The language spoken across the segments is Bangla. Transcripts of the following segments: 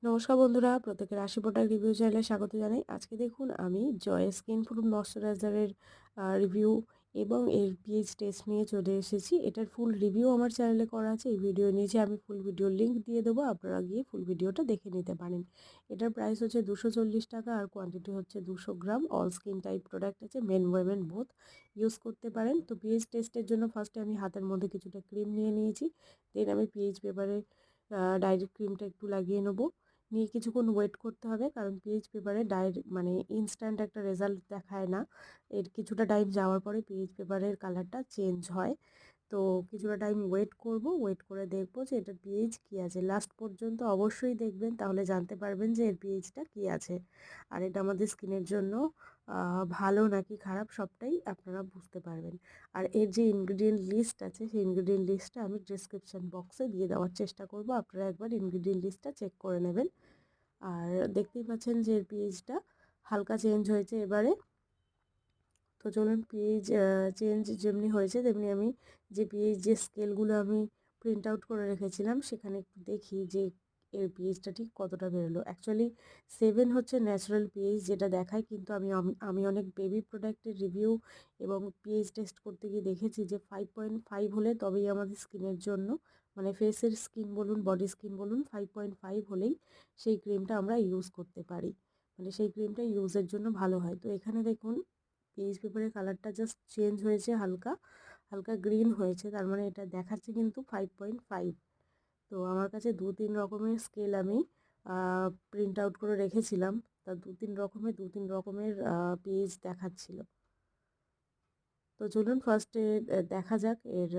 নমস্কার বন্ধুরা, প্রত্যেকের রাশি প্রোডাক্ট রিভিউ চ্যানেলে স্বাগত জানাই। আজকে দেখুন আমি জয় স্কিন প্রুফ ময়শ্চারাইজারের রিভিউ এবং এর পিএইচ টেস্ট নিয়ে চলে এসেছি। এটার ফুল রিভিউ আমার চ্যানেলে করা আছে। এই ভিডিওর নিচে আমি ফুল ভিডিওর লিঙ্ক দিয়ে দেবো, আপনারা গিয়ে ফুল ভিডিওটা দেখে নিতে পারেন। এটার প্রাইস হচ্ছে 240 টাকা আর কোয়ান্টিটি হচ্ছে 200 গ্রাম। অল স্কিন টাইপ প্রোডাক্ট আছে, মেন ওয়েমেন বোথ ইউজ করতে পারেন। তো পিএইচ টেস্টের জন্য ফার্স্টে আমি হাতের মধ্যে কিছুটা ক্রিম নিয়ে নিয়েছি। দেন আমি পিএইচ পেপারে ডাইরেক্ট ক্রিমটা একটু লাগিয়ে নেবো। নিয়ে কিছুক্ষণ ওয়েট করতে হবে, কারণ পিএইচ পেপারে মানে ইনস্ট্যান্ট একটা রেজাল্ট দেখায় না। এর কিছুটা টাইম যাওয়ার পরে পিএইচ পেপারের কালারটা চেঞ্জ হয়। তো কিছুটা টাইম ওয়েট করব, ওয়েট করে দেখব যে এটার পিএইচ কী আছে। লাস্ট পর্যন্ত অবশ্যই দেখবেন, তাহলে জানতে পারবেন যে এর পিএইচটা কী আছে। আর এটা আমাদের স্কিনের জন্য ভালো নাকি খারাপ সবটাই আপনারা বুঝতে পারবেন। আর এর যে ইনগ্রিডিয়েন্ট লিস্ট আছে, সেই ইনগ্রিডিয়েন্ট লিস্টটা আমি ডিসক্রিপশান বক্সে দিয়ে দেওয়ার চেষ্টা করব। আপনারা একবার ইনগ্রিডিয়েন্ট লিস্টটা চেক করে নেবেন। আর দেখতেই পাচ্ছেন যে এর পিএইচটা হালকা চেঞ্জ হয়েছে এবারে। তো চলুন, পিএইচ চেঞ্জ যেমনি হয়েছে তেমনি আমি যে স্কেলগুলো আমি প্রিন্ট আউট করে রেখেছিলাম সেখানে একটু দেখি যে এর পিএইচটা ঠিক কতটা বেরোলো। অ্যাকচুয়ালি 7 হচ্ছে ন্যাচারাল পিএইচ যেটা দেখায়, কিন্তু আমি অনেক বেবি প্রোডাক্টের রিভিউ এবং পিএইচ টেস্ট করতে গিয়ে দেখেছি যে 5.5 হলে তবেই আমাদের স্কিনের জন্য, মানে ফেসের স্কিন বলুন বডি স্কিন বলুন, 5.5 হলেই সেই ক্রিমটা আমরা ইউজ করতে পারি, মানে সেই ক্রিমটা ইউজের জন্য ভালো হয়। তো এখানে দেখুন পিএইচ পেপারের কালারটা জাস্ট চেঞ্জ হয়েছে, হালকা হালকা গ্রিন হয়েছে, তার মানে এটা দেখাচ্ছে কিন্তু 5.5। তো আমার কাছে 2-3 রকমের স্কেল আমি প্রিন্ট আউট করে রেখেছিলাম, তা দু তিন রকমের পিএইচ দেখাচ্ছিল। তো চলুন ফার্স্টে দেখা যাক এর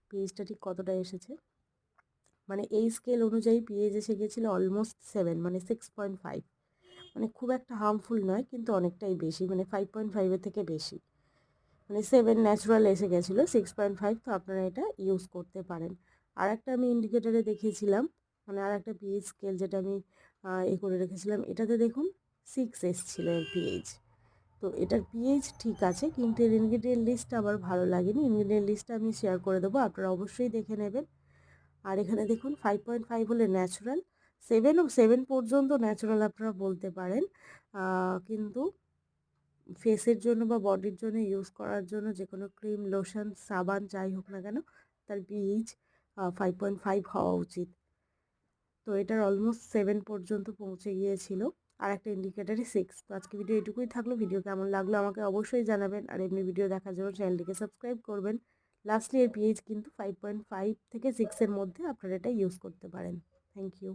পিএইচটা ঠিক কতটা এসেছে। মানে এই স্কেল অনুযায়ী পিএইচ এসে গেছিলো অলমোস্ট 7, মানে 6.5। মানে খুব একটা হার্মফুল নয়, কিন্তু অনেকটাই বেশি, মানে 5.5-এর থেকে বেশি। মানে 7 ন্যাচারাল এসে গেছিলো, 6.5। তো আপনারা এটা ইউজ করতে পারেন। আর একটা আমি ইন্ডিকেটারে দেখিয়েছিলাম, মানে আর একটা পিএইচ স্কেল যেটা আমি করে রেখেছিলাম, এটাতে দেখুন 6 এসেছিল এর পিএইচ। তো এটার পিএইচ ঠিক আছে, কিন্তু এর ইনগ্রিডিয়েন্ট লিস্টটা আমার ভালো লাগেনি। ইনগ্রিডিয়েন্ট লিস্টটা আমি শেয়ার করে দেবো, আপনারা অবশ্যই দেখে নেবেন। আর এখানে দেখুন 5.5 হলে ন্যাচারাল, 7 পর্যন্ত ন্যাচারাল আপনারা বলতে পারেন। কিন্তু ফেসের জন্য বা বডির জন্য ইউজ করার জন্য যে কোনো ক্রিম, লোশন, সাবান যাই হোক না কেন, তার পিএইচ 5.5 হওয়া উচিত। তো এটার অলমোস্ট 7 পর্যন্ত পৌঁছে গিয়েছিল, আর একটা ইন্ডিকেটারে 6। তো আজকে ভিডিও এটুকুই থাকলো। ভিডিও কেমন লাগলো আমাকে অবশ্যই জানাবেন, আর এমনি ভিডিও দেখার জন্য চ্যানেলটিকে সাবস্ক্রাইব করবেন। লাস্টলি এর পিএইচ কিন্তু 5.5 থেকে 6-এর মধ্যে আপনারা এটা ইউজ করতে পারেন। Thank you.